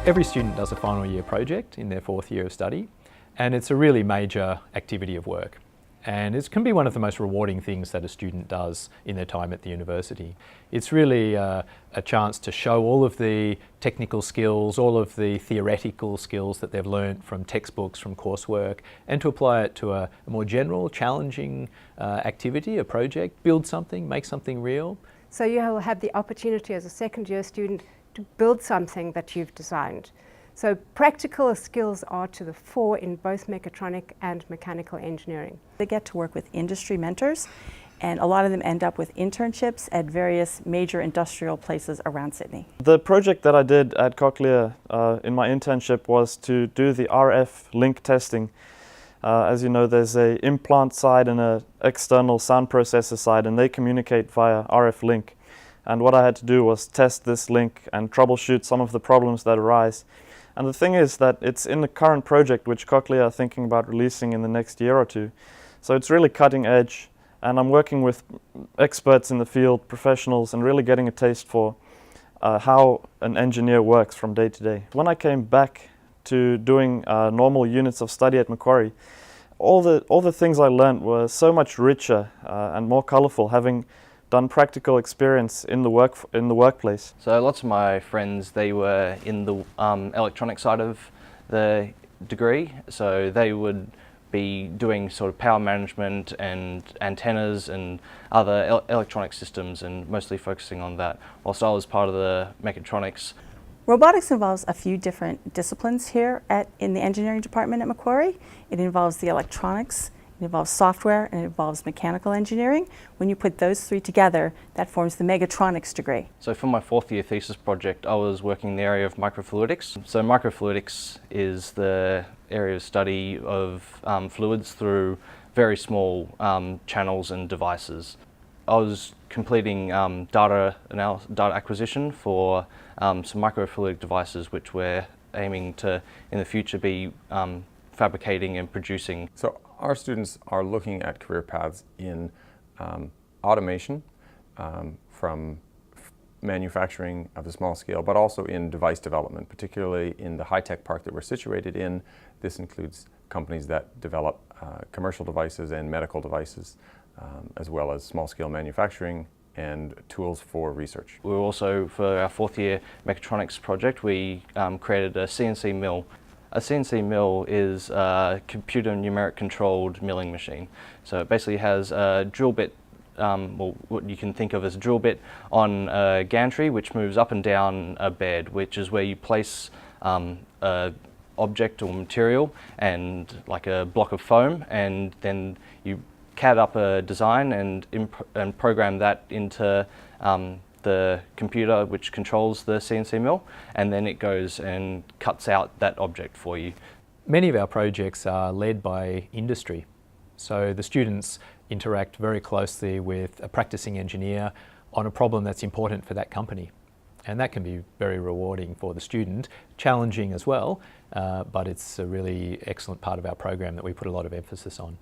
Every student does a final year project in their fourth year of study, and it's a really major activity of work. And it can be one of the most rewarding things that a student does in their time at the university. It's really a chance to show all of the technical skills, all of the theoretical skills that they've learnt from textbooks, from coursework, and to apply it to a more general, challenging activity, a project, build something, make something real. So you'll have the opportunity as a second year student to build something that you've designed. So practical skills are to the fore in both mechatronic and mechanical engineering. They get to work with industry mentors, and a lot of them end up with internships at various major industrial places around Sydney. The project that I did at Cochlear in my internship was to do the RF link testing. As you know, there's an implant side and an external sound processor side, and they communicate via RF link. And what I had to do was test this link and troubleshoot some of the problems that arise. And the thing is that it's in the current project which Cochlear are thinking about releasing in the next year or two. So it's really cutting edge, and I'm working with experts in the field, professionals, and really getting a taste for how an engineer works from day to day. When I came back to doing normal units of study at Macquarie, all the things I learned were so much richer and more colourful, having done practical experience in the workplace. So lots of my friends, they were in the electronic side of the degree, so they would be doing sort of power management and antennas and other electronic systems, and mostly focusing on that, whilst I was part of the mechatronics. Robotics involves a few different disciplines here in the engineering department at Macquarie. It involves the electronics, it involves software, and it involves mechanical engineering. When you put those three together, that forms the mechatronics degree. So for my fourth year thesis project, I was working in the area of microfluidics. So microfluidics is the area of study of fluids through very small channels and devices. I was completing data acquisition for some microfluidic devices which we're aiming to, in the future, be fabricating and producing. So our students are looking at career paths in automation, from manufacturing of the small scale, but also in device development, particularly in the high-tech park that we're situated in. This includes companies that develop commercial devices and medical devices, as well as small-scale manufacturing and tools for research. We were also, for our fourth year mechatronics project, we created a CNC mill. A CNC mill is a computer numeric controlled milling machine. So it basically has a drill bit, well, what you can think of as a drill bit on a gantry which moves up and down a bed, which is where you place a object or material and like a block of foam, and then you CAD up a design and program that into the computer which controls the CNC mill, and then it goes and cuts out that object for you. Many of our projects are led by industry. So the students interact very closely with a practicing engineer on a problem that's important for that company. And that can be very rewarding for the student, challenging as well, but it's a really excellent part of our program that we put a lot of emphasis on.